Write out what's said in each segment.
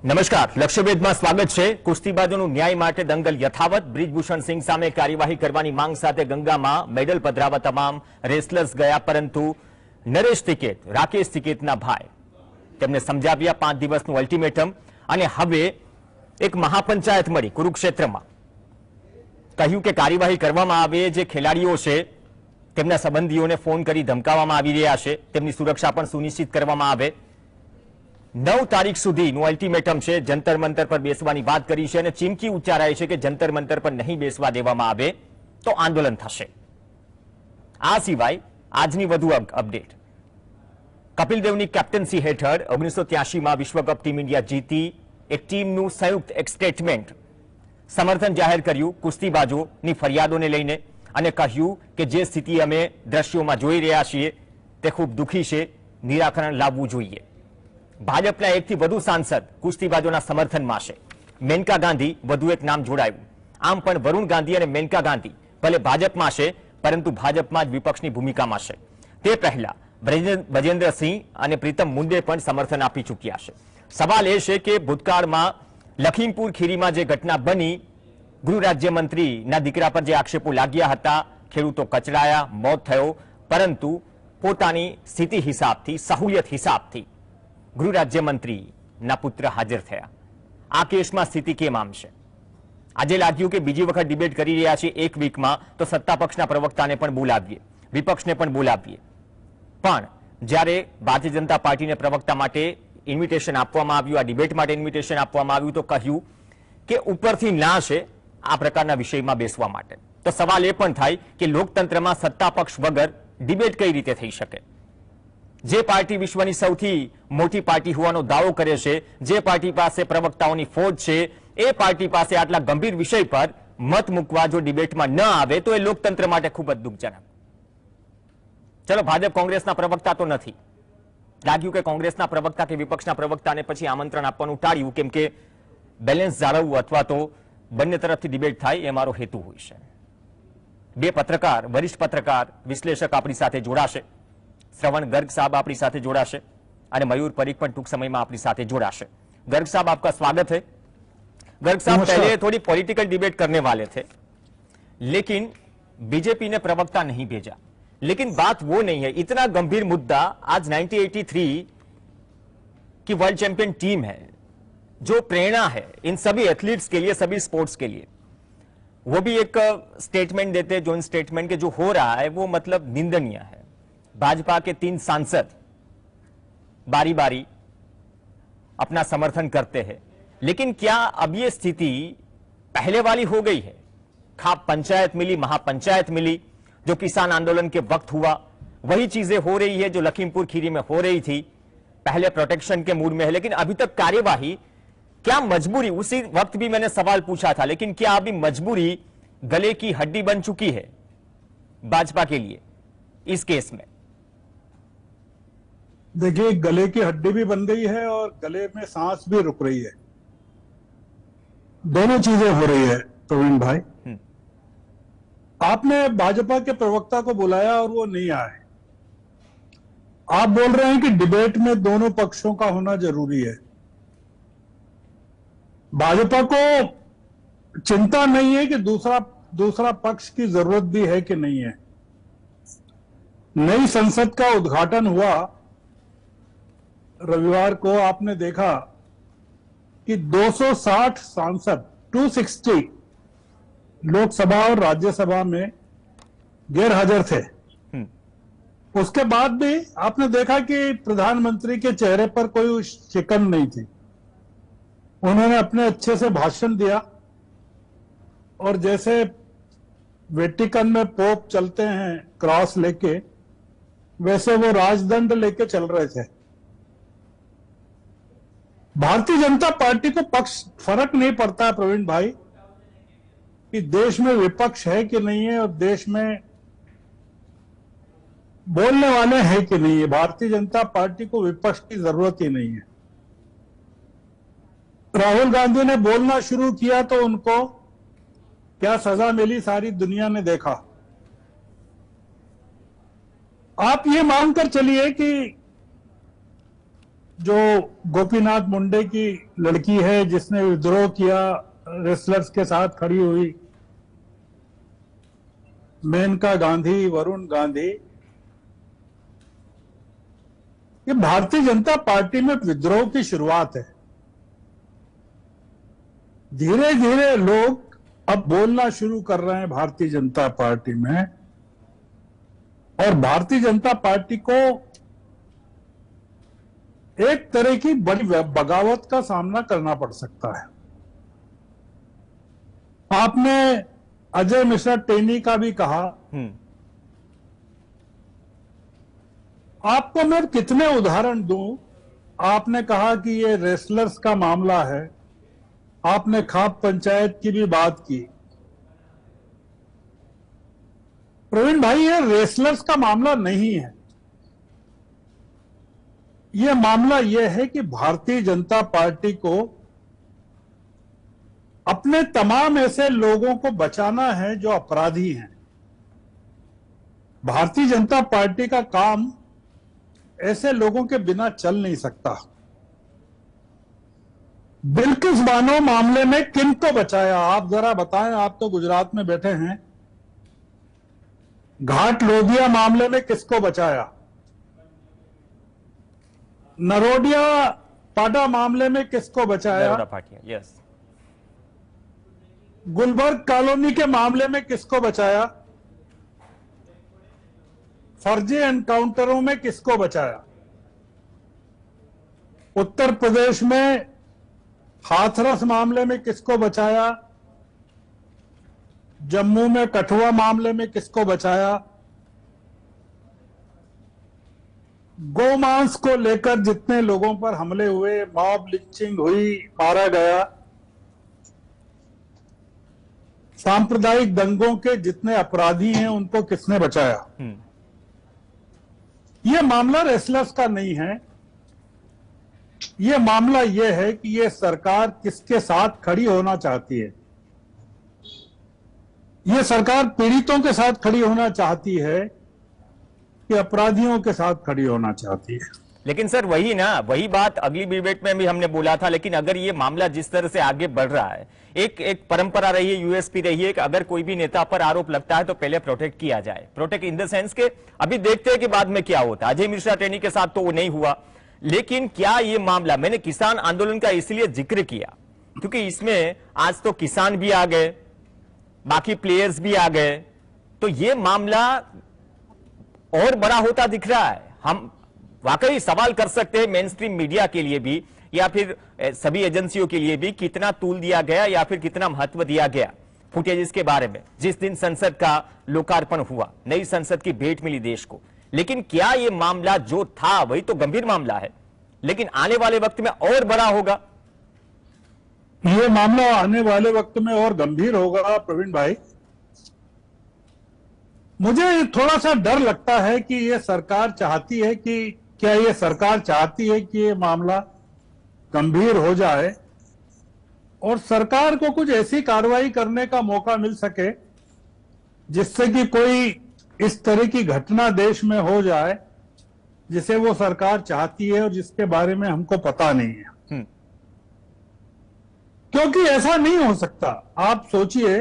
નમસ્કાર, લક્ષ્યભેદમાં સ્વાગત છે। કુસ્તીબાજોનું ન્યાય માટે દંગલ યથાવત। બ્રિજભૂષણ સિંહ સામે કાર્યવાહી કરવાની માંગ સાથે ગંગામાં મેડલ પધરાવવા તમામ રેસલર્સ ગયા, પરંતુ નરેશ ટિકેત, રાકેશ ટિકેતના ભાઈ તેમને સમજાવ્યા 5 દિવસનું અલ્ટિમેટમ, અને હવે એક મહાપંચાયત મળી કુરુક્ષેત્રમાં। કહ્યું કે કાર્યવાહી કરવામાં આવે, જે ખેલાડીઓ છે તેમના સંબંધીઓને ફોન કરી ધમકાવવામાં આવી રહ્યા છે, તેમની સુરક્ષા પણ સુનિશ્ચિત કરવામાં આવે। 9 તારીખ સુધીનું અલ્ટિમેટમ છે। જંતર મંતર પર બેસવાની વાત કરી છે અને ચીમકી ઉચ્ચારાઈ છે કે જંતર મંતર પર નહીં બેસવા દેવામાં આવે તો આંદોલન થશે। આ સિવાય આજની વધુ અપડેટ। કપિલ દેવની કેપ્ટન્સી હેઠળ 1983માં વિશ્વકપ ટીમ ઇન્ડિયા જીતી। એક ટીમનું સંયુક્ત એક સ્ટેટમેન્ટ સમર્થન જાહેર કર્યું કુસ્તીબાજોની ફરિયાદોને લઈને, અને કહ્યું કે જે સ્થિતિ અમે દ્રશ્યોમાં જોઈ રહ્યા છીએ તે ખૂબ દુઃખી છે, નિરાકરણ લાવવું જોઈએ। ભાજપના 1 થી વધુ સાંસદ કુસ્તીબાજોના સમર્થનમાં છે। મેનકા ગાંધી વધુ એક નામ જોડાયું। આમ પણ વરુણ ગાંધી અને મેનકા ગાંધી ભલે ભાજપમાં છે, પરંતુ ભાજપમાં જ વિપક્ષની ભૂમિકામાં છે। તે પહેલા બ્રજેન્દ્રસિંહ અને પ્રીતમ મુંડે પણ સમર્થન આપી ચૂક્યા છે। સવાલ એ છે કે ભૂતકાળમાં લખીમપુર ખીરીમાં જે ઘટના બની, ગૃહ રાજ્યમંત્રીના દીકરા પર જે આક્ષેપો લાગ્યા હતા, ખેડૂતો કચડાયા, મોત થયો, પરંતુ પોતાની સ્થિતિ હિસાબથી, સહુલિયત હિસાબથી ગૃહ રાજ્યમંત્રીના પુત્ર હાજર થયા। આ કેસમાં સ્થિતિ કેમ આમ છે? આજે લાગ્યું કે બીજી વખત ડિબેટ કરી રહ્યા છે 1 વીકમાં, તો સત્તા પક્ષના પ્રવક્તાને પણ બોલાવીએ, વિપક્ષને પણ બોલાવીએ। પણ જ્યારે ભારતીય જનતા પાર્ટીને પ્રવક્તા માટે ઇન્વિટેશન આપવામાં આવ્યું, આ ડિબેટ માટે ઇન્વિટેશન આપવામાં આવ્યું, તો કહ્યું કે ઉપરથી ના છે આ પ્રકારના વિષયમાં બેસવા માટે। તો સવાલ એ પણ થાય કે લોકતંત્રમાં સત્તા પક્ષ વગર ડિબેટ કઈ રીતે થઈ શકે? જે પાર્ટી વિશ્વની સૌથી મોટી પાર્ટી હોવાનો દાવો કરે છે, જે પાર્ટી પાસે પ્રવક્તાઓની ફોજ છે, એ પાર્ટી પાસે આટલા ગંભીર વિષય પર મત મૂકવા જો ડિબેટમાં ન આવે તો એ લોકતંત્ર માટે ખૂબ જ દુઃખજનક। ચલો, ભાજપ કોંગ્રેસના પ્રવક્તા તો નથી, લાગ્યું કે કોંગ્રેસના પ્રવક્તા કે વિપક્ષના પ્રવક્તાને પછી આમંત્રણ આપવાનું ટાળ્યું, કેમ કે બેલેન્સ જાળવવું અથવા તો બંને તરફથી ડિબેટ થાય એ મારો હેતુ હોય છે। 2 પત્રકાર, વરિષ્ઠ પત્રકાર, વિશ્લેષક આપણી સાથે જોડાશે। श्रवण गर्ग साहब अपनी साथ जोड़ाशे और मयूर परीख पण टूंक समय में अपनी साथ जोड़ाशे। गर्ग साहब, आपका स्वागत है। गर्ग साहब, पहले थोड़ी पॉलिटिकल डिबेट करने वाले थे, लेकिन बीजेपी ने प्रवक्ता नहीं भेजा। लेकिन बात वो नहीं है, इतना गंभीर मुद्दा। आज 1983 की वर्ल्ड चैंपियन टीम है, जो प्रेरणा है इन सभी एथलीट्स के लिए, सभी स्पोर्ट्स के लिए, वो भी एक स्टेटमेंट देते, जो इन स्टेटमेंट के जो हो रहा है वो मतलब निंदनीय है। भाजपा के 3 सांसद बारी बारी अपना समर्थन करते हैं, लेकिन क्या अब ये स्थिति पहले वाली हो गई है? खाप पंचायत मिली, महापंचायत मिली, जो किसान आंदोलन के वक्त हुआ, वही चीजें हो रही है जो लखीमपुर खीरी में हो रही थी। पहले प्रोटेक्शन के मूड में है, लेकिन अभी तक कार्यवाही, क्या मजबूरी? उसी वक्त भी मैंने सवाल पूछा था, लेकिन क्या अभी मजबूरी गले की हड्डी बन चुकी है भाजपा के लिए इस केस में? देखिए, गले की हड्डी भी बन गई है और गले में सांस भी रुक रही है। दोनों चीजें हो रही है प्रवीण भाई। आपने भाजपा के प्रवक्ता को बुलाया और वो नहीं आए। आप बोल रहे हैं कि डिबेट में दोनों पक्षों का होना जरूरी है। भाजपा को चिंता नहीं है कि दूसरा पक्ष की जरूरत भी है कि नहीं है। नई संसद का उद्घाटन हुआ रविवार को, आपने देखा कि 260 सांसद, 260 लोकसभा और राज्यसभा में गैर हाजिर थे। उसके बाद भी आपने देखा कि प्रधानमंत्री के चेहरे पर कोई शिकन नहीं थी। उन्होंने अपने अच्छे से भाषण दिया, और जैसे वेटिकन में पोप चलते हैं क्रॉस लेके, वैसे वो राजदंड लेके चल रहे थे। भारतीय जनता पार्टी को पक्ष फर्क नहीं पड़ता है प्रवीण भाई कि देश में विपक्ष है कि नहीं है और देश में बोलने वाले हैं कि नहीं है। भारतीय जनता पार्टी को विपक्ष की जरूरत ही नहीं है। राहुल गांधी ने बोलना शुरू किया तो उनको क्या सजा मिली, सारी दुनिया ने देखा। आप ये मानकर चलिए कि जो गोपीनाथ मुंडे की लड़की है जिसने विद्रोह किया, रेसलर्स के साथ खड़ी हुई, मेनका गांधी, वरुण गांधी, ये भारतीय जनता पार्टी में विद्रोह की शुरुआत है। धीरे धीरे लोग अब बोलना शुरू कर रहे हैं भारतीय जनता पार्टी में, और भारतीय जनता पार्टी को एक तरह की बड़ी बगावत का सामना करना पड़ सकता है। आपने अजय मिश्रा टेनी का भी कहा, आपको मैं कितने उदाहरण दूं। आपने कहा कि ये रेसलर्स का मामला है, आपने खाप पंचायत की भी बात की। प्रवीण भाई, ये रेसलर्स का मामला नहीं है। ये मामला यह है कि भारतीय जनता पार्टी को अपने तमाम ऐसे लोगों को बचाना है जो अपराधी हैं। भारतीय जनता पार्टी का काम ऐसे लोगों के बिना चल नहीं सकता। बिल्किस बानो मामले में किन को बचाया, आप जरा बताएं। आप तो गुजरात में बैठे हैं। घाट लोधिया मामले में किसको बचाया? नरोडिया पाटा मामले में किसको बचाया? यस। गुलबर्ग कॉलोनी के मामले में किसको बचाया? फर्जी एनकाउंटरों में किसको बचाया? उत्तर प्रदेश में हाथरस मामले में किसको बचाया? जम्मू में कठुआ मामले में किसको बचाया? गोमांस को लेकर जितने लोगों पर हमले हुए, मॉब लिंचिंग हुई, मारा गया, सांप्रदायिक दंगों के जितने अपराधी हैं उनको किसने बचाया? यह मामला रेसलर्स का नहीं है। यह मामला यह है कि यह सरकार किसके साथ खड़ी होना चाहती है। यह सरकार पीड़ितों के साथ खड़ी होना चाहती है कि अपराधियों के साथ खड़ी होना चाहती है। लेकिन सर वही ना, वही बात अगली डिबेट में भी हमने बोला था। लेकिन अगर ये मामला जिस तरह से आगे बढ़ रहा है, एक परंपरा रही है, यूएसपी रही है कि अगर कोई भी नेता पर आरोप लगता है तो पहले प्रोटेक्ट किया जाए। प्रोटेक्ट इन द सेंस के अभी देखते हैं कि बाद में क्या होता है। अजय मिश्रा टेनी के साथ तो वो नहीं हुआ, लेकिन क्या ये मामला, मैंने किसान आंदोलन का इसलिए जिक्र किया क्योंकि इसमें आज तो किसान भी आ गए, बाकी प्लेयर्स भी आ गए, तो ये मामला और बड़ा होता दिख रहा है। हम वाकई सवाल कर सकते हैं मेन स्ट्रीम मीडिया के लिए भी या फिर सभी एजेंसियों के लिए भी, कितना तूल दिया गया या फिर कितना महत्व दिया गया फुटेजेस के बारे में। जिस दिन संसद का लोकार्पण हुआ, नई संसद की भेंट मिली देश को, लेकिन क्या यह मामला जो था वही तो गंभीर मामला है, लेकिन आने वाले वक्त में और बड़ा होगा। यह मामला आने वाले वक्त में और गंभीर होगा प्रवीण भाई। मुझे थोड़ा सा डर लगता है कि यह सरकार चाहती है कि, क्या यह सरकार चाहती है कि यह मामला गंभीर हो जाए और सरकार को कुछ ऐसी कार्रवाई करने का मौका मिल सके जिससे कि कोई इस तरह की घटना देश में हो जाए जिसे वो सरकार चाहती है और जिसके बारे में हमको पता नहीं है। क्योंकि ऐसा नहीं हो सकता। आप सोचिए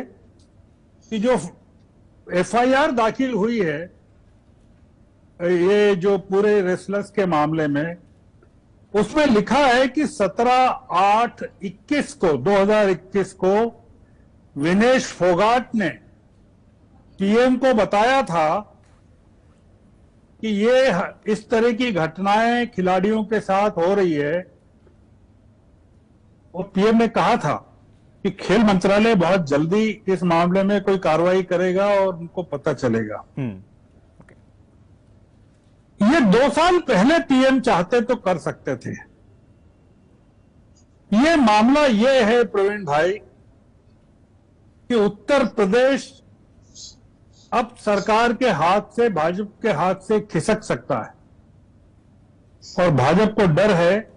कि जो एफआईआर दाखिल हुई है ये जो पूरे रेसलर्स के मामले में, उसमें लिखा है कि 17/8/21 को 2021 को विनेश फोगाट ने पीएम को बताया था कि ये इस तरह की घटनाएं खिलाड़ियों के साथ हो रही है, और पीएम ने कहा था कि खेल मंत्रालय बहुत जल्दी इस मामले में कोई कार्रवाई करेगा और उनको पता चलेगा। ये 2 साल पहले पीएम चाहते तो कर सकते थे। ये मामला ये है प्रवीण भाई कि उत्तर प्रदेश अब सरकार के हाथ से, भाजपा के हाथ से खिसक सकता है, और भाजपा को डर है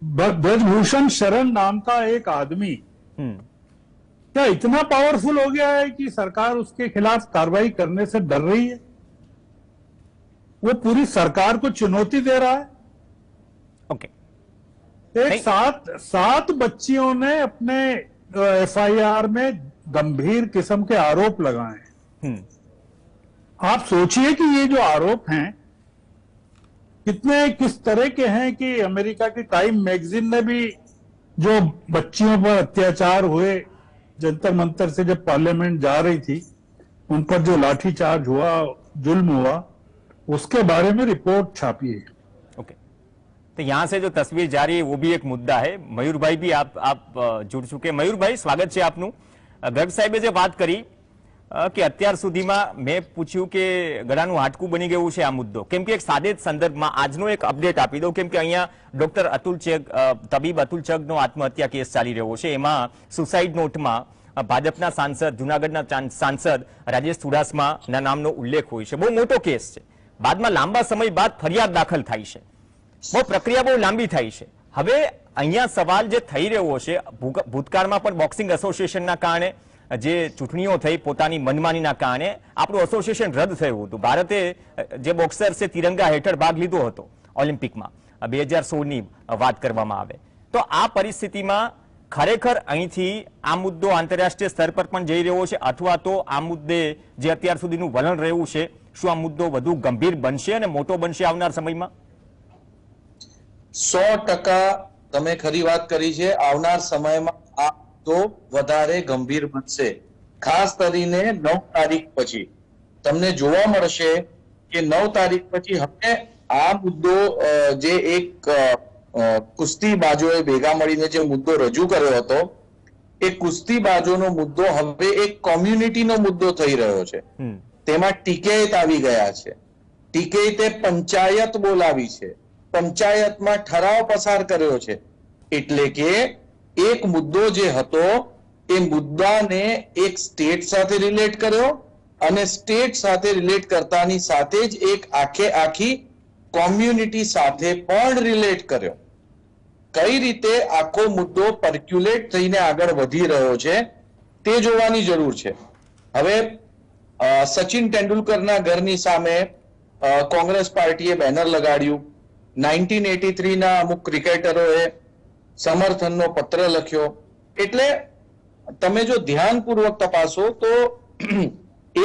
ब्रजभूषण शरण नाम का एक आदमी क्या इतना पावरफुल हो गया है कि सरकार उसके खिलाफ कार्रवाई करने से डर रही है। वो पूरी सरकार को चुनौती दे रहा है नहीं। सात बच्चियों ने अपने एफआईआर में गंभीर किस्म के आरोप लगाए हैं। आप सोचिए कि ये जो आरोप हैं किस तरह के हैं कि अमेरिका की टाइम मैगजीन ने भी जो बच्चियों पर अत्याचार हुए जंतर मंतर से जब पार्लियामेंट जा रही थी, उन पर जो लाठीचार्ज हुआ, जुल्म हुआ, उसके बारे में रिपोर्ट छापी है। ओके, तो यहां से जो तस्वीर जा रही है वो भी एक मुद्दा है। मयूर भाई भी आप जुड़ चुके। मयूर भाई, સ્વાગત છે આપનું। ગર્ગ સાહેબે જે વાત કરી કે અત્યાર સુધીમાં મેં પૂછ્યું કે ગળાનું હાડકું બની ગયું છે આ મુદ્દો, કેમ કે એક સાદે સંદર્ભમાં આજનો એક અપડેટ આપી દઉં, કેમ કે અહીંયા ડોક્ટર અતુલ ચેગ, તબીબ અતુલ ચેગનો આત્મહત્યા કેસ ચાલી રહ્યો છે। એમાં સુસાઇડ નોટમાં ભાજપના સાંસદ, જૂનાગઢના સાંસદ રાજેશ ચુડાસમાના નામનો ઉલ્લેખ હોય છે। બહુ મોટો કેસ છે। બાદમાં લાંબા સમય બાદ ફરિયાદ દાખલ થાય છે। બહુ પ્રક્રિયા બહુ લાંબી થાય છે। હવે અહીંયા સવાલ જે થઈ રહ્યો છે, ભૂતકાળમાં પણ બોક્સિંગ એસોસિએશનના કારણે જે ચૂંટણીઓ થઈ પોતાની મનમાનીના કારણે આપણું એસોસિએશન રદ થયું હતું। ભારતે જે બોક્સર્સે તિરંગા હેઠળ ભાગ લીધો હતો ઓલિમ્પિકમાં 2016ની વાત કરવામાં આવે તો આ પરિસ્થિતિમાં ખરેખર અહીંથી આ મુદ્દો આંતરરાષ્ટ્રીય સ્તર પર પણ જઈ રહ્યો છે, અથવા તો આ મુદ્દે જે અત્યાર સુધીનું વલણ રહ્યું છે, શું આ મુદ્દો વધુ ગંભીર બનશે અને મોટો બનશે આવનાર સમયમાં? 100% તમે ખરી વાત કરી છે। આવનાર સમયમાં આ તો વધારે ગંભીર બનશે। ખાસ કરીને 9 તારીખ પછી તમને જોવા મળશે કે 9 તારીખ પછી હવે આ મુદ્દો જે એક કુસ્તીબાજોએ ભેગા મળીને જે મુદ્દો રજૂ કર્યો હતો, એ કુસ્તીબાજોનો મુદ્દો હવે એક કોમ્યુનિટીનો મુદ્દો થઈ રહ્યો છે। તેમાં ટીકેત આવી ગયા છે। ટીકેતે પંચાયત બોલાવી છે, પંચાયતમાં ઠરાવ પસાર કર્યો છે। એટલે કે એક મુદ્દો જે હતો એ મુદ્દાને એક સ્ટેટ સાથે રિલેટ કર્યો અને સ્ટેટ સાથે રિલેટ કરતાની સાથે જ એક આખી કોમ્યુનિટી સાથે પણ રિલેટ કર્યો। કઈ રીતે આખો મુદ્દો પર્ક્યુલેટ થઈને આગળ વધી રહ્યો છે તે જોવાની જરૂર છે। હવે સચિન તેંડુલકરના ઘરની સામે કોંગ્રેસ પાર્ટીએ બેનર લગાડ્યું। 1983ના અમુક ક્રિકેટરોએ સમર્થનનો પત્ર લખ્યો। એટલે તમે જો ધ્યાનપૂર્વક તપાસો તો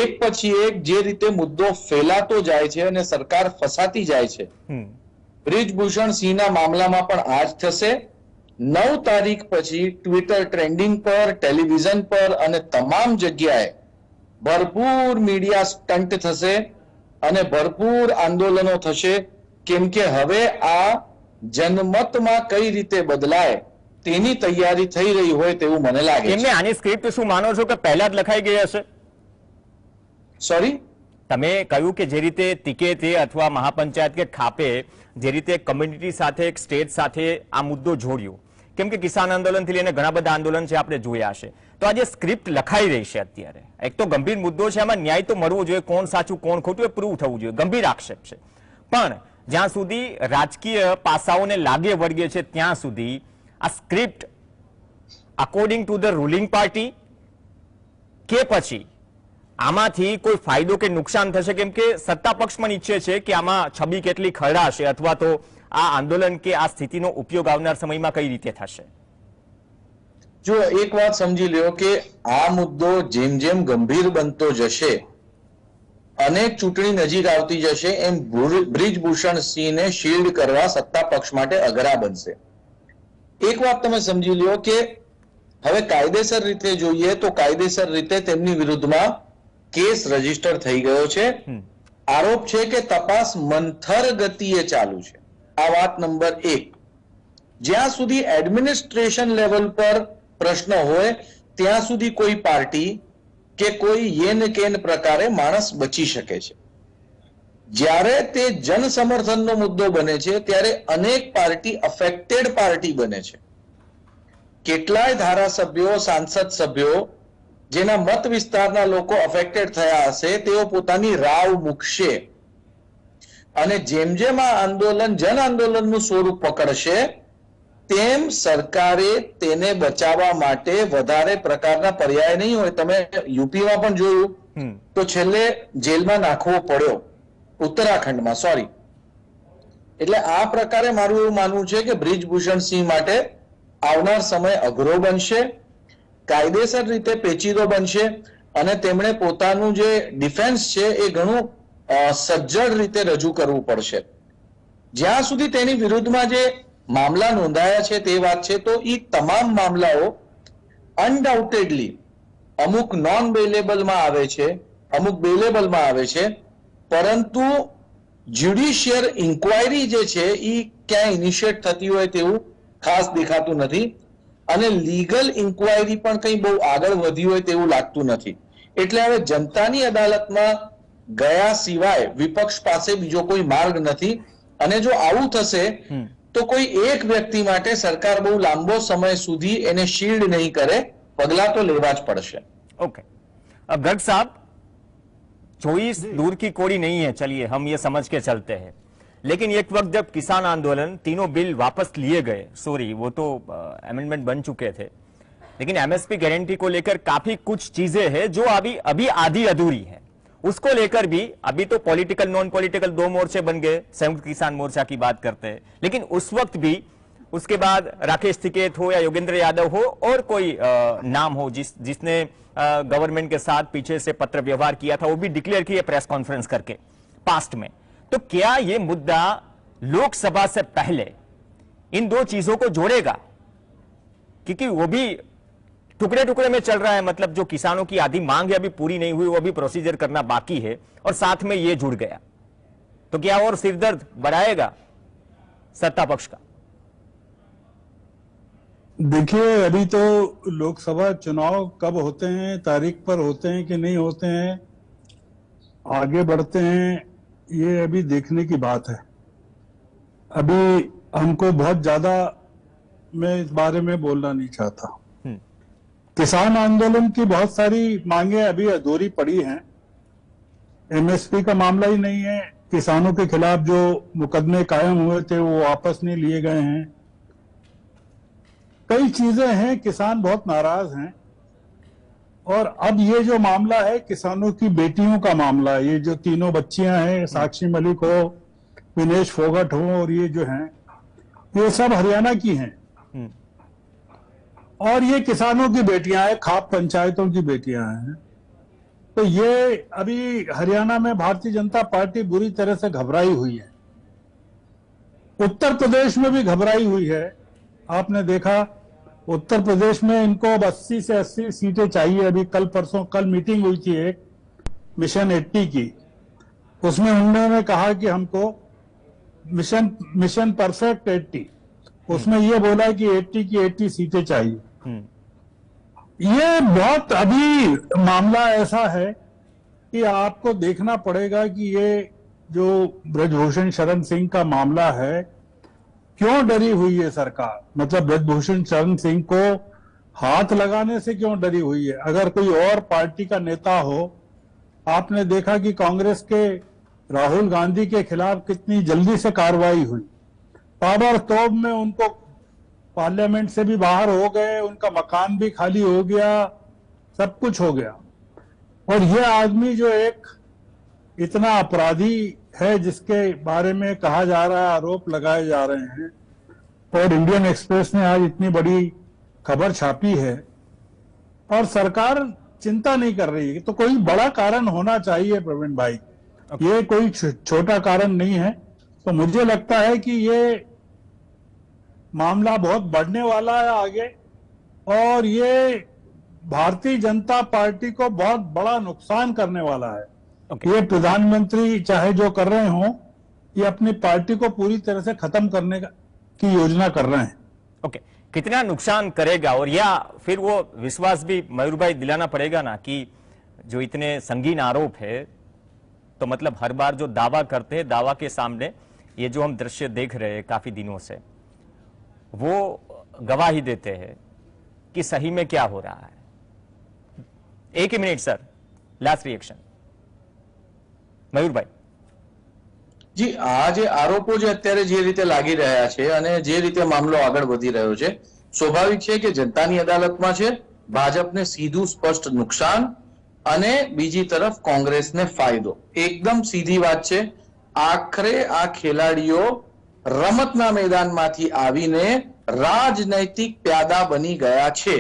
એક પછી એક જે રીતે મુદ્દો ફેલાતો જાય છે અને સરકાર ફસાતી જાય છે, બ્રિજભૂષણ સિંહના મામલામાં પણ આ જ થશે। 9 તારીખ પછી ટ્વિટર ટ્રેન્ડિંગ પર, ટેલિવિઝન પર અને તમામ જગ્યાએ ભરપૂર મીડિયા સ્ટન્ટ થશે અને ભરપૂર આંદોલનો થશે, કેમ કે હવે આ જનમતમાં કઈ રીતે બદલાય તેની તૈયારી થઈ રહી હોય તેવું મને લાગે છે। આની સ્ક્રિપ્ટ શું માનો છો કે પહેલા જ લખાઈ ગઈ હશે? સોરી, તમે કહ્યું કે જે રીતે ટિકેતે અથવા મહાપંચાયત કે ખાપે જે રીતે કમ્યુનિટી સાથે, એક સ્ટેટ સાથે આ મુદ્દો જોડ્યો, કેમ કે કિસાન આંદોલનથી લઈને ઘણા બધા આંદોલન છે આપણે જોયા હશે, તો આ જે સ્ક્રિપ્ટ લખાઈ રહી છે અત્યારે, એક તો ગંભીર મુદ્દો છે, આમાં ન્યાય તો મળવો જોઈએ, કોણ સાચું કોણ ખોટું એ પ્રૂવ થવું જોઈએ, ગંભીર આક્ષેપ છે। પણ જ્યાં સુધી રાજકીય પાસાઓને લાગે વળગે છે ત્યાં સુધી આ script according to the ruling party કે પછી આમાંથી કોઈ ફાયદો કે નુકસાન થશે? કેમ કે સત્તા પક્ષ પણ ઈચ્છે છે કે આમાં છબી કેટલી ખરડાશે, અથવા તો આ આંદોલન કે આ સ્થિતિનો ઉપયોગ આવનાર સમયમાં કઈ રીતે થશે? જો એક વાત સમજી લ્યો કે આ મુદ્દો જેમ જેમ ગંભીર બનતો જશે, અનેક ચૂંટણી નજીક આવતી જશે, એમ બ્રિજભૂષણ સિંહને શિલ્ડ કરવા સત્તા પક્ષ માટે અઘરા બનશે। એક વાત તમે સમજી લ્યો કે હવે કાયદેસર રીતે જોઈએ તો કાયદેસર રીતે તેમની વિરુદ્ધમાં કેસ રજીસ્ટર થઈ ગયો છે। આરોપ છે કે તપાસ મંથર ગતિએ ચાલુ છે। આ વાત નંબર 1। જ્યાં સુધી એડમિનિસ્ટ્રેશન લેવલ પર પ્રશ્ન હોય ત્યાં સુધી કોઈ પાર્ટી કે કોઈ યેન કેન પ્રકારે માણસ બચી શકે છે। જ્યારે તે જન સમર્થનનો મુદ્દો બને છે ત્યારે અનેક પાર્ટી અફેક્ટેડ પાર્ટી બને છે। કેટલાય ધારાસભ્યો, સાંસદ સભ્યો જેના મત વિસ્તારના લોકો અફેક્ટેડ થયા હશે તેઓ પોતાની રાવ મૂકશે અને જેમ જેમ આ આંદોલન જન આંદોલનનું સ્વરૂપ પકડશે તેમ સરકારે તેને બચાવવા માટે વધારે પ્રકારના પર્યાય નહીં હોય। તમે યુપીમાં પણ જોયું તો છેલ્લે જેલમાં નાખવો પડ્યો, ઉત્તરાખંડમાં, સોરી, એટલે આ પ્રકારે મારું એવું માનવું છે કે બ્રિજભૂષણસિંહ માટે આવનાર સમય અઘરો બનશે, કાયદેસર રીતે પેચીદો બનશે અને તેમણે પોતાનું જે ડિફેન્સ છે એ ઘણું સજ્જડ રીતે રજૂ કરવું પડશે. જ્યાં સુધી તેની વિરુદ્ધમાં જે મામલા નોંધાયા છે તે વાત છે, તો એ તમામ મામલાઓ અનડાઉટેડલી અમુક નોન બેલેબલમાં આવે છે, અમુક બેલેબલમાં આવે છે, પરંતુ જ્યુડિશિયલ ઇન્ક્વાયરી જે છે એ ક્યાંય ઇનિશિયેટ થતી હોય તેવું ખાસ દેખાતું નથી અને લીગલ ઇન્ક્વાયરી પણ કંઈ બહુ આગળ વધી હોય તેવું લાગતું નથી. એટલે હવે જનતાની અદાલતમાં ગયા સિવાય વિપક્ષ પાસે બીજો કોઈ માર્ગ નથી અને જો આવું થશે તો કોઈ એક વ્યક્તિ માટે સરકાર બહુ લાંબો સમય સુધી એને શીલ્ડ નહીં કરે, પગલા તો લેવા જ પડશે. ओके, अब गर्ग साहब, चोइस दूर की कोड़ी नहीं है, चलिए हम ये समझ के चलते हैं, लेकिन एक वक्त जब किसान आंदोलन तीनों बिल वापस लिए गए, सॉरी वो तो अमेंडमेंट बन चुके थे, लेकिन एमएसपी गारंटी को लेकर काफी कुछ चीजें हैं जो अभी आधी अधूरी है. उसको लेकर भी अभी तो पॉलिटिकल नॉन पॉलिटिकल दो मोर्चे बन गए, संयुक्त किसान मोर्चा की बात करते हैं, लेकिन उस वक्त भी उसके बाद राकेश टिकैत हो या योगेंद्र यादव हो और कोई नाम हो जिसने गवर्नमेंट के साथ पीछे से पत्र व्यवहार किया था, वो भी डिक्लेयर किए प्रेस कॉन्फ्रेंस करके पास्ट में. तो क्या ये मुद्दा लोकसभा से पहले इन दो चीजों को जोड़ेगा? क्योंकि वो भी टुकड़े टुकड़े में चल रहा है, मतलब जो किसानों की आधी मांग है अभी पूरी नहीं हुई, वो अभी प्रोसीजर करना बाकी है और साथ में ये जुड़ गया, तो क्या और सिरदर्द बढ़ाएगा सत्ता पक्ष का? देखिए, अभी तो लोकसभा चुनाव कब होते हैं, तारीख पर होते हैं कि नहीं होते हैं, आगे बढ़ते हैं, ये अभी देखने की बात है. अभी हमको बहुत ज्यादा मैं इस बारे में बोलना नहीं चाहता. किसान आंदोलन की बहुत सारी मांगे अभी अधूरी पड़ी हैं. एमएसपी का मामला ही नहीं है, किसानों के खिलाफ जो मुकदमे कायम हुए थे वो वापस नहीं लिए गए हैं. कई चीजें हैं, किसान बहुत नाराज हैं. और अब ये जो मामला है किसानों की बेटियों का मामला है, ये जो तीनों बच्चियां हैं, साक्षी मलिक हो, विनेश फोगट हो और ये जो हैं, ये सब हरियाणा की हैं और ये किसानों की बेटियां हैं, खाप पंचायतों की बेटियां हैं. तो ये अभी हरियाणा में भारतीय जनता पार्टी बुरी तरह से घबराई हुई है. उत्तर प्रदेश में भी घबराई हुई है. आपने देखा उत्तर प्रदेश में इनको 80 से 80 सीटें चाहिए. अभी कल मीटिंग हुई थी एक मिशन 80 की, उसमें उन्होंने कहा कि हमको मिशन परफेक्ट 80, उसमें ये बोला कि 80 की 80 सीटें चाहिए. ये बहुत अभी मामला ऐसा है कि आपको देखना पड़ेगा कि ये जो ब्रजभूषण शरण सिंह का मामला है, क्यों डरी हुई है सरकार, मतलब ब्रजभूषण शरण सिंह को हाथ लगाने से क्यों डरी हुई है. अगर कोई और पार्टी का नेता हो, आपने देखा कि कांग्रेस के राहुल गांधी के खिलाफ कितनी जल्दी से कार्रवाई हुई, पावर तोब में उनको पार्लियामेंट से भी बाहर हो गए, उनका मकान भी खाली हो गया, सब कुछ हो गया. और ये आदमी जो एक इतना अपराधी है जिसके बारे में कहा जा रहा है, आरोप लगाए जा रहे हैं, और इंडियन एक्सप्रेस ने आज इतनी बड़ी खबर छापी है और सरकार चिंता नहीं कर रही है, तो कोई बड़ा कारण होना चाहिए प्रवीण भाई. ये कोई छोटा कारण नहीं है. तो मुझे लगता है कि ये मामला बहुत बढ़ने वाला है आगे और ये भारतीय जनता पार्टी को बहुत बड़ा नुकसान करने वाला है. ये प्रधानमंत्री चाहे जो कर रहे हों, ये अपनी पार्टी को पूरी तरह से खत्म करने की योजना कर रहे हैं. ओके, कितना नुकसान करेगा? और या फिर वो विश्वास भी मयूर भाई दिलाना पड़ेगा ना कि जो इतने संगीन आरोप है, तो मतलब हर बार जो दावा करते हैं, दावा के सामने ये जो हम दृश्य देख रहे हैं काफी दिनों से, वो गवाही देते हैं कि सही में क्या हो रहा है. एक ही मिनट सर, लास्ट रिएक्शन મયુરભાઈ. જી, આ જે આરોપો જે અત્યારે જે રીતે લાગી રહ્યા છે અને જે રીતે મામલો આગળ વધી રહ્યો છે, સ્વાભાવિક છે કે જનતાની અદાલતમાં છે, ભાજપને સીધું સ્પષ્ટ નુકસાન અને બીજી તરફ કોંગ્રેસને ફાયદો. એકદમ સીધી વાત છે. આખરે આ ખેલાડીઓ રમતના મેદાનમાંથી આવીને રાજનૈતિક પ્યાદા બની ગયા છે.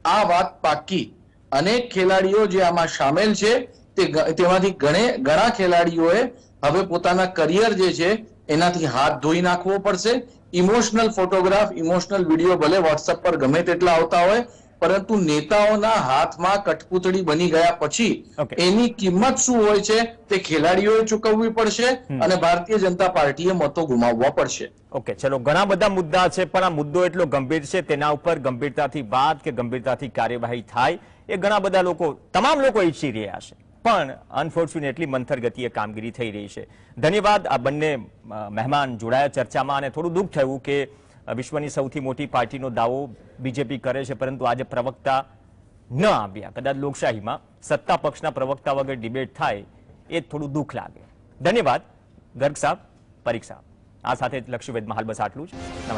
આ વાત પાકી. અનેક ખેલાડીઓ જે આમાં સામેલ છે તેમાંથી ઘણા ખેલાડીઓએ હવે પોતાના કરિયર જે છે એનાથી હાથ ધોઈ નાખવો પડશે. ઇમોશનલ ફોટોગ્રાફ, ઇમોશનલ વિડીયો ભલે વોટ્સએપ પર ગમે તેટલા આવતા હોય, પરંતુ નેતાઓના હાથમાં કઠપૂતળી બની ગયા પછી એની કિંમત શું હોય છે તે ખેલાડીઓએ ચૂકવવી પડશે અને ભારતીય જનતા પાર્ટીએ મતો ગુમાવવા પડશે. ઓકે, ચલો, ઘણા બધા મુદ્દા છે, પણ આ મુદ્દો એટલો ગંભીર છે, તેના ઉપર ગંભીરતાથી વાત કે ગંભીરતાથી કાર્યવાહી થાય એ ઘણા બધા લોકો, તમામ લોકો ઈચ્છી રહ્યા છે, પણ અનફોર્ચ્યુનેટલી મંથર ગતિએ કામગીરી થઈ રહી છે. ધન્યવાદ આ બંને મહેમાન જોડાયા ચર્ચામાં, અને થોડું દુઃખ થયું કે વિશ્વની સૌથી મોટી પાર્ટીનો દાવો બીજેપી કરે છે, પરંતુ આજે પ્રવક્તા ન આવ્યા. કદાચ લોકશાહીમાં સત્તા પક્ષના પ્રવક્તા વગર ડિબેટ થાય એ થોડું દુઃખ લાગે. ધન્યવાદ ગર્ગ સાહેબ, પરીખ સાહેબ. આ સાથે લક્ષ્યવેદમાં હાલ બસ આટલું જ. નમસ્કાર.